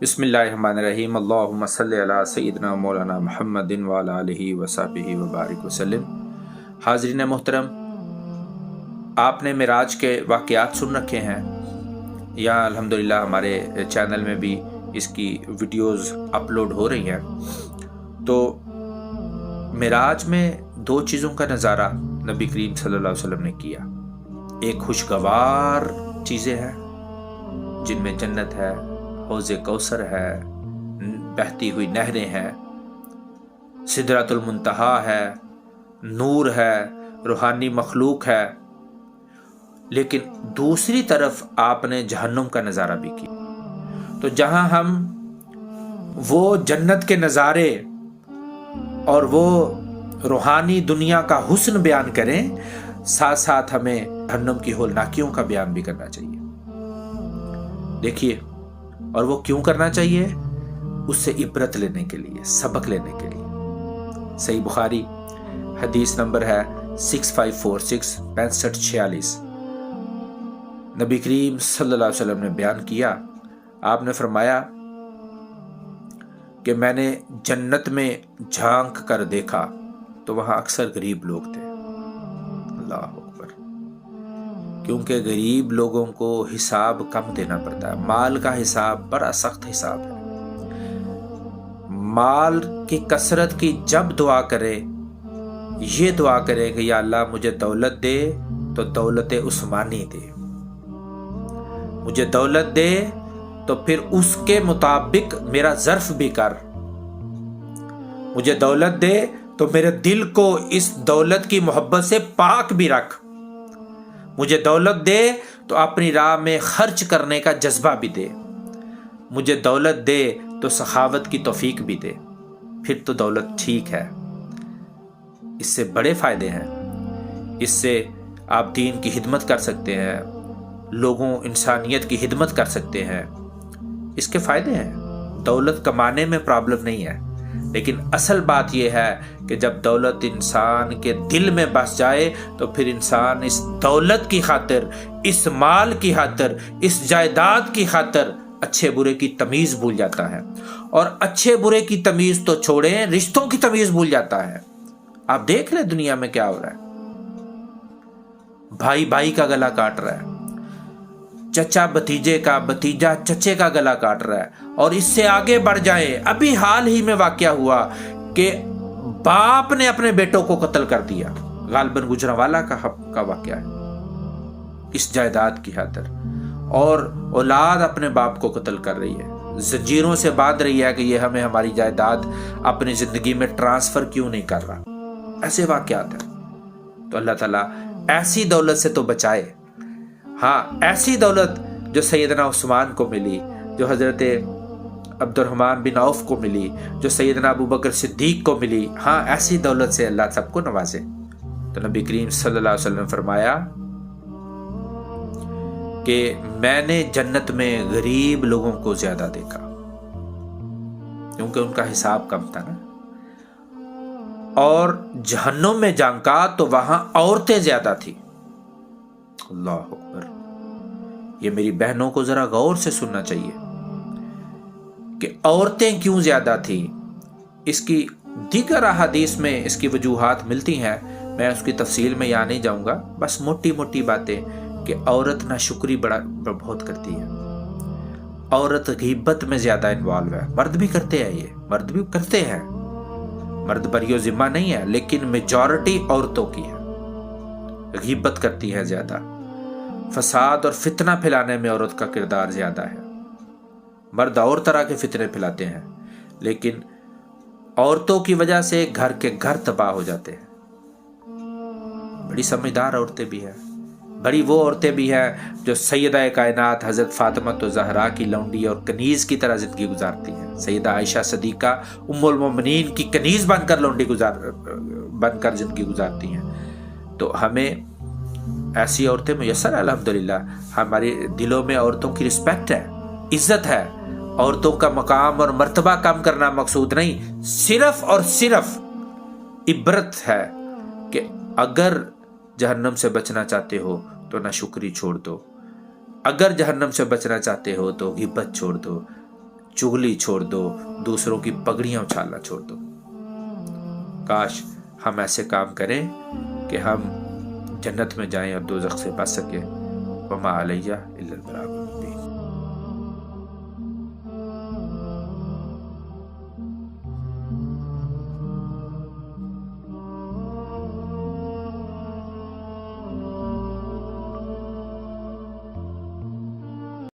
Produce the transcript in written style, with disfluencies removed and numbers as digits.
बिस्मिल्लाहिर्रहमानिर्रहीम। अल्लाहुम्मा सल्लि अला सय्यिदिना मौलाना मुहम्मदिन व अला आलिहि व सहबिहि व बारिक वसल्लम। हाज़रीन मोहतरम, आपने मिराज के वाक़यात सुन रखे हैं या अल्हम्दुलिल्लाह हमारे चैनल में भी इसकी वीडियोस अपलोड हो रही हैं। तो मिराज में दो चीज़ों का नज़ारा नबी करीम सल्लल्लाहु अलैहि वसल्लम ने किया। एक खुशगवार चीज़ें हैं जिनमें जन्नत है, हौज़े कौसर है, बहती हुई नहरें हैं, सिदरतुल मुंतहा है, नूर है, रूहानी मखलूक है। लेकिन दूसरी तरफ आपने जहन्नुम का नज़ारा भी किया। तो जहां हम वो जन्नत के नज़ारे और वो रूहानी दुनिया का हुस्न बयान करें, साथ साथ हमें जहन्नुम की होलनाकियों का बयान भी करना चाहिए। देखिए, और वो क्यों करना चाहिए? उससे इबरत लेने के लिए, सबक लेने के लिए। सही बुखारी हदीस नंबर है 6546 6546। नबी करीम सल्लल्लाहु अलैहि वसल्लम ने बयान किया, आपने फरमाया कि मैंने जन्नत में झांक कर देखा तो वहां अक्सर गरीब लोग थे। अल्लाह अकबर। क्योंकि गरीब लोगों को हिसाब कम देना पड़ता है। माल का हिसाब बड़ा सख्त हिसाब है। माल की कसरत की जब दुआ करे, ये दुआ करे कि या अल्लाह मुझे दौलत दे तो दौलत उस्मानी दे, मुझे दौलत दे तो फिर उसके मुताबिक मेरा ज़र्फ भी कर, मुझे दौलत दे तो मेरे दिल को इस दौलत की मोहब्बत से पाक भी रख, मुझे दौलत दे तो अपनी राह में खर्च करने का जज्बा भी दे, मुझे दौलत दे तो सखावत की तौफीक भी दे। फिर तो दौलत ठीक है। इससे बड़े फायदे हैं। इससे आप दीन की खिदमत कर सकते हैं, लोगों इंसानियत की खिदमत कर सकते हैं। इसके फायदे हैं। दौलत कमाने में प्रॉब्लम नहीं है, लेकिन असल बात यह है कि जब दौलत इंसान के दिल में बस जाए तो फिर इंसान इस दौलत की खातिर, इस माल की खातिर, इस जायदाद की खातिर अच्छे बुरे की तमीज भूल जाता है। और अच्छे बुरे की तमीज तो छोड़ें, रिश्तों की तमीज भूल जाता है। आप देख रहे दुनिया में क्या हो रहा है। भाई भाई का गला काट रहा है, चचा भतीजे का, भतीजा चचे का गला काट रहा है। और इससे आगे बढ़ जाए, अभी हाल ही में वाकया हुआ कि बाप ने अपने बेटों को कत्ल कर दिया। गालबन गुजरांवाला का वाकया है। इस जायदाद की खातिर। और औलाद अपने बाप को कत्ल कर रही है, जंजीरों से बांध रही है कि ये हमें हमारी जायदाद अपनी जिंदगी में ट्रांसफर क्यों नहीं कर रहा। ऐसे वाकयात हैं। तो अल्लाह ताला ऐसी दौलत से तो बचाए। हाँ, ऐसी दौलत जो सैयदना उस्मान को मिली, जो हजरत अब्दुर्रहमान बिन औफ को मिली, जो सैयदना अबू बकर सिद्दीक को मिली, हाँ, ऐसी दौलत से अल्लाह सबको नवाजे। तो नबी करीम सल्लल्लाहु अलैहि वसल्लम फरमाया कि मैंने जन्नत में गरीब लोगों को ज्यादा देखा, क्योंकि उनका हिसाब कम था ना। और जहन्नुम में झांका तो वहां औरतें ज्यादा थी। अल्लाह अकबर। ये मेरी बहनों को जरा गौर से सुनना चाहिए कि औरतें क्यों ज्यादा थी। इसकी दीगर अहादीस में इसकी वजूहात मिलती हैं। मैं उसकी तफसील में यहाँ नहीं जाऊंगा, बस मोटी मोटी बातें कि औरत नाशुक्री बहुत करती है। औरत गीबत में ज्यादा इन्वॉल्व है। मर्द भी करते हैं, ये मर्द भी करते हैं, मर्द बरियो जिम्मा नहीं है, लेकिन मेजॉरिटी औरतों की है। गीबत करती है ज्यादा। फसाद और फितना फैलाने में औरत का किरदार ज्यादा है। मर्द और तरह के फितने फैलाते हैं, लेकिन औरतों की वजह से घर के घर तबाह हो जाते हैं। बड़ी समझदार औरतें भी हैं, बड़ी वो औरतें भी हैं जो सैयदा कायनात हजरत फातिमा तो ज़हरा की लौंडी और कनीज़ की तरह ज़िंदगी गुजारती हैं। सैयदा आयशा सदीका उम्मुल मोमिनीन की कनीज़ बनकर बनकर ज़िंदगी गुजारती हैं। तो हमें ऐसी औरतें मुयस्सर, अल्हम्दुलिल्लाह। हमारे दिलों में औरतों की रिस्पेक्ट है, इज्जत है। औरतों का मकाम और मर्तबा कम करना मकसूद नहीं, सिर्फ और सिर्फ इबरत है कि अगर जहन्नम से बचना चाहते हो तो नाशुक्री छोड़ दो, अगर जहन्नम से बचना चाहते हो तो गिबत छोड़ दो, چغلی چھوڑ دو، دوسروں کی پگڑیاں اچھالنا چھوڑ دو۔ کاش ہم ایسے کام کریں کہ ہم جنت میں جائیں اور دوزخ سے بچ سکیں۔ وما علیہ الا البلاغ المبین۔